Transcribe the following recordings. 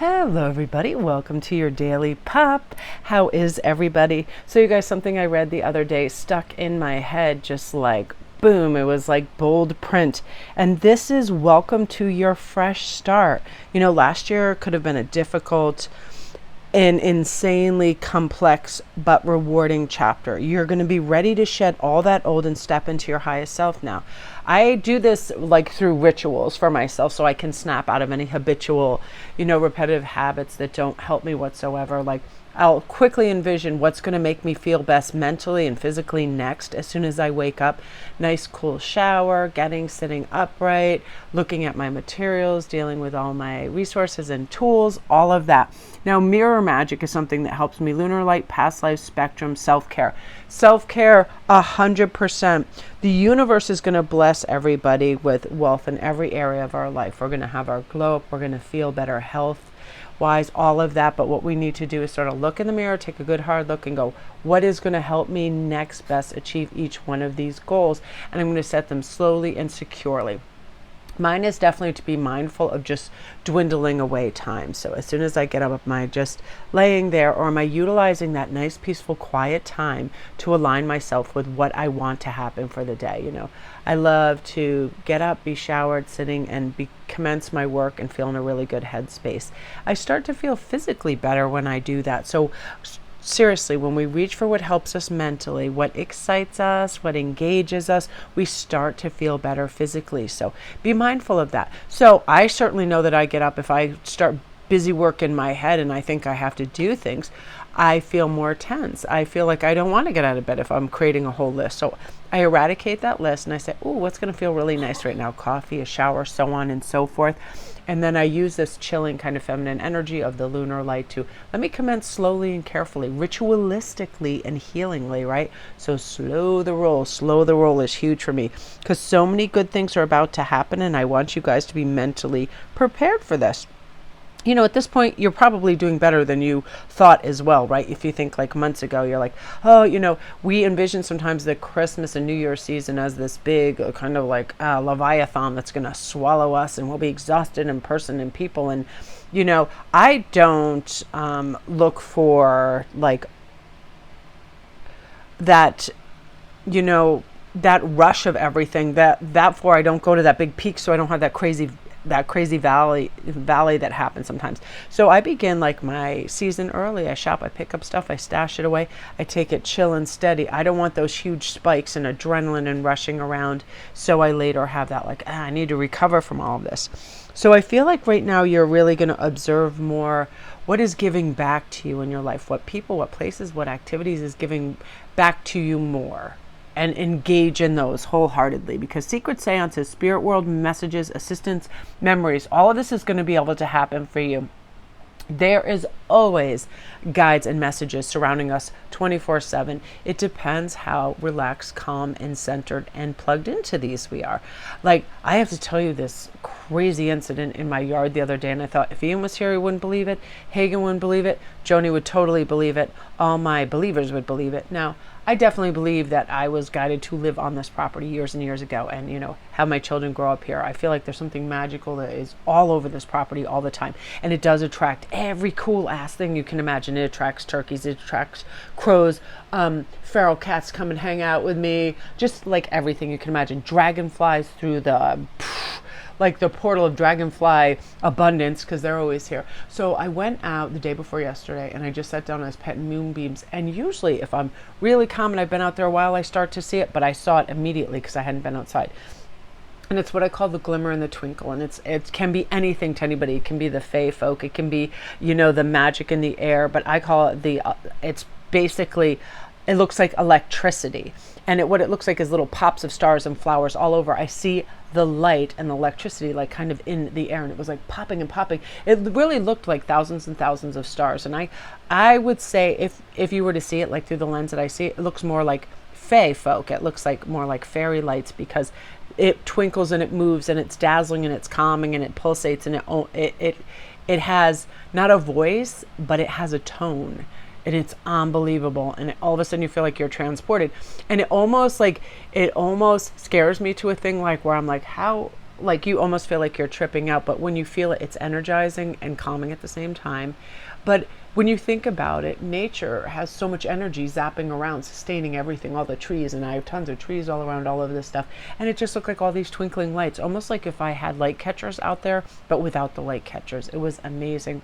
Hello everybody, welcome to your daily pop. How is everybody? So you guys, something I read the other day stuck in my head, just like boom, it was like bold print. And this is welcome to your fresh start. Last year could have been a difficult an insanely complex but rewarding chapter. You're going to be ready to shed all that old and step into your highest self now. I do this like through rituals for myself so I can snap out of any habitual, repetitive habits that don't help me whatsoever. Like I'll quickly envision what's going to make me feel best mentally and physically next as soon as I wake up. Nice cool shower, sitting upright, looking at my materials, dealing with all my resources and tools, all of that. Now, mirror magic is something that helps me. Lunar light, past life, spectrum, self-care. Self-care, 100%. The universe is going to bless everybody with wealth in every area of our life. We're going to have our glow up. We're going to feel better health wise, all of that. But what we need to do is sort of look in the mirror, take a good hard look and go, what is going to help me next best achieve each one of these goals? And I'm going to set them slowly and securely. Mine is definitely to be mindful of just dwindling away time. So as soon as I get up, am I just laying there, or am I utilizing that nice, peaceful, quiet time to align myself with what I want to happen for the day? I love to get up, be showered, sitting, and commence my work and feel in a really good headspace. I start to feel physically better when I do that. So seriously, when we reach for what helps us mentally, what excites us, what engages us, we start to feel better physically. So be mindful of that. So I certainly know that I get up if I start busy work in my head and I think I have to do things, I feel more tense. I feel like I don't want to get out of bed if I'm creating a whole list. So I eradicate that list and I say, oh, what's going to feel really nice right now? Coffee, a shower, so on and so forth. And then I use this chilling kind of feminine energy of the lunar light to let me commence slowly and carefully, ritualistically and healingly, right? So slow the roll. Slow the roll is huge for me because so many good things are about to happen and I want you guys to be mentally prepared for this. At this point, you're probably doing better than you thought as well, right? If you think like months ago, you're like, oh, we envision sometimes the Christmas and New Year season as this big kind of like Leviathan that's going to swallow us and we'll be exhausted in person and people. And, I don't look for like that, that rush of everything that for I don't go to that big peak so I don't have that crazy valley that happens sometimes. So I begin like my season early. I shop, I pick up stuff, I stash it away, I take it chill and steady. I don't want those huge spikes and adrenaline and rushing around so I later have that like, I need to recover from all of this. So I feel like right now you're really going to observe more what is giving back to you in your life, what people, what places, what activities is giving back to you more. And engage in those wholeheartedly, because secret seances, spirit world messages, assistance, memories, all of this is going to be able to happen for you. There is always guides and messages surrounding us 24/7. It depends how relaxed, calm, and centered and plugged into these we are. Like, I have to tell you this crazy incident in my yard the other day, and I thought if Ian was here, he wouldn't believe it. Hagen wouldn't believe it. Joni would totally believe it. All my believers would believe it. Now, I definitely believe that I was guided to live on this property years and years ago and, have my children grow up here. I feel like there's something magical that is all over this property all the time. And it does attract every cool ass thing you can imagine. It attracts turkeys, it attracts crows, feral cats come and hang out with me, just like everything you can imagine. Dragonflies through the like the portal of dragonfly abundance, because they're always here. So I went out the day before yesterday and I just sat down and I was petting moonbeams. And usually if I'm really calm and I've been out there a while, I start to see it, but I saw it immediately because I hadn't been outside. And it's what I call the glimmer and the twinkle. And it can be anything to anybody. It can be the fae folk. It can be, the magic in the air, but I call it it's basically, it looks like electricity. And what it looks like is little pops of stars and flowers all over. I see the light and the electricity like kind of in the air, and it was like popping and popping. It really looked like thousands and thousands of stars. And I would say if you were to see it like through the lens that I see, it looks more like fae folk. It looks like more like fairy lights because it twinkles and it moves and it's dazzling and it's calming and it pulsates and it has not a voice, but it has a tone. And it's unbelievable. And all of a sudden you feel like you're transported. And it almost scares me to a thing like where I'm like, how like you almost feel like you're tripping out, but when you feel it, it's energizing and calming at the same time. But when you think about it, nature has so much energy zapping around, sustaining everything, all the trees, and I have tons of trees all around all of this stuff. And it just looked like all these twinkling lights, almost like if I had light catchers out there, but without the light catchers. It was amazing.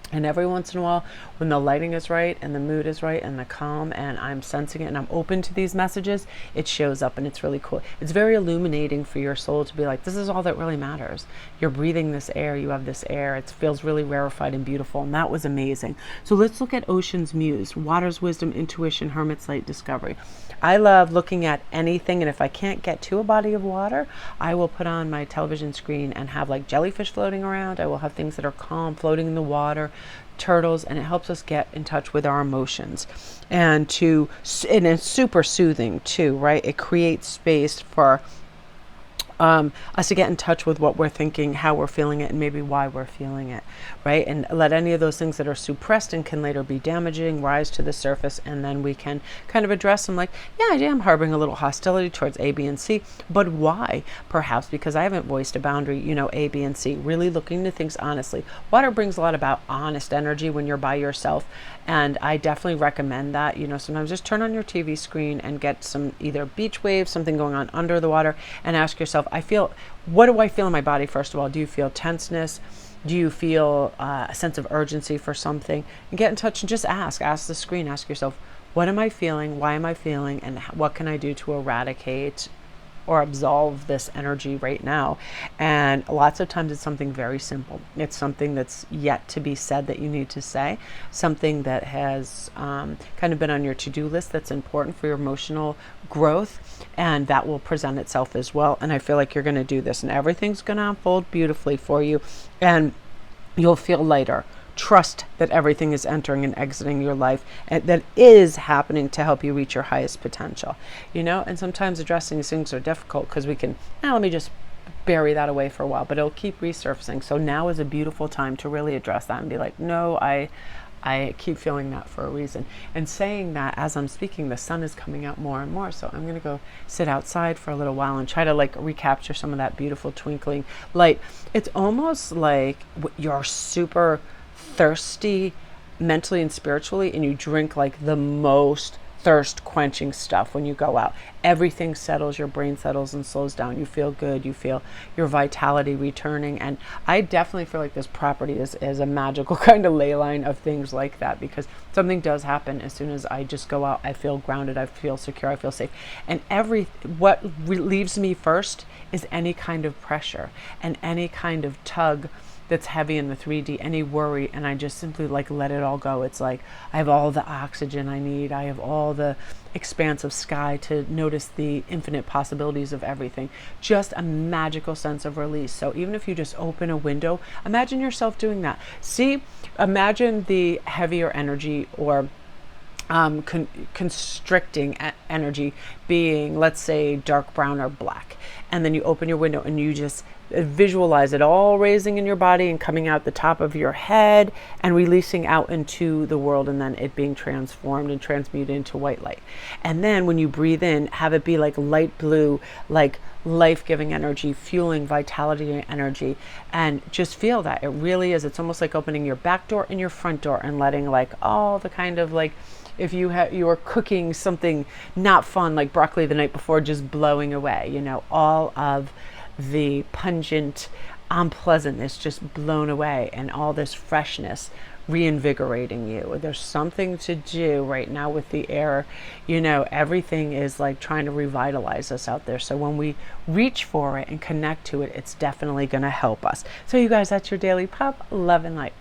And every once in a while, when the lighting is right and the mood is right and the calm and I'm sensing it and I'm open to these messages, it shows up and it's really cool. It's very illuminating for your soul to be like, this is all that really matters. You're breathing this air, you have this air. It feels really rarefied and beautiful. And that was amazing. So let's look at Ocean's Muse, Water's Wisdom, Intuition, Hermit's Light, Discovery. I love looking at anything, and if I can't get to a body of water, I will put on my television screen and have like jellyfish floating around. I will have things that are calm floating in the water, turtles, and it helps us get in touch with our emotions. And it's super soothing too, right? It creates space for us to get in touch with what we're thinking, how we're feeling it, and maybe why we're feeling it, right? And let any of those things that are suppressed and can later be damaging rise to the surface, and then we can kind of address them like, yeah, I am harboring a little hostility towards A, B, and C, but why? Perhaps because I haven't voiced a boundary, A, B, and C, really looking to things honestly. Water brings a lot about honest energy when you're by yourself, and I definitely recommend that. Sometimes just turn on your TV screen and get some either beach waves, something going on under the water, and ask yourself, what do I feel in my body? First of all, do you feel tenseness? Do you feel a sense of urgency for something? And get in touch and just ask the screen, ask yourself, what am I feeling? Why am I feeling? And what can I do to eradicate or absolve this energy right now? And lots of times it's something very simple. It's something that's yet to be said that you need to say, something that has kind of been on your to-do list that's important for your emotional growth, and that will present itself as well. And I feel like you're going to do this and everything's going to unfold beautifully for you, and you'll feel lighter. Trust that everything is entering and exiting your life, and that is happening to help you reach your highest potential. And sometimes addressing these things are difficult because we can, let me just bury that away for a while, but it'll keep resurfacing. So now is a beautiful time to really address that and be like, no, I keep feeling that for a reason. And saying that as I'm speaking, the sun is coming out more and more. So I'm going to go sit outside for a little while and try to recapture some of that beautiful twinkling light. It's almost like you're super thirsty mentally and spiritually, and you drink the most thirst quenching stuff when you go out. Everything settles, your brain settles and slows down. You feel good, you feel your vitality returning. And I definitely feel like this property is a magical kind of ley line of things like that, because something does happen as soon as I just go out. I feel grounded, I feel secure, I feel safe. And what relieves me first is any kind of pressure and any kind of tug that's heavy in the 3D, any worry, and I just simply let it all go. It's like I have all the oxygen I need. I have all the expanse of sky to notice the infinite possibilities of everything. Just a magical sense of release. So even if you just open a window, imagine yourself doing that. Imagine the heavier energy or constricting energy being, let's say, dark brown or black. And then you open your window and you just visualize it all raising in your body and coming out the top of your head and releasing out into the world, and then it being transformed and transmuted into white light. And then when you breathe in, have it be light blue, life-giving energy, fueling vitality and energy, and just feel that. It really is. It's almost like opening your back door and your front door and letting all the kind of if you were cooking something not fun like broccoli the night before, just blowing away, all of the pungent unpleasantness just blown away, and all this freshness reinvigorating you. There's something to do right now with the air. Everything is trying to revitalize us out there. So when we reach for it and connect to it, it's definitely going to help us. So you guys, that's your daily pop. Love and light.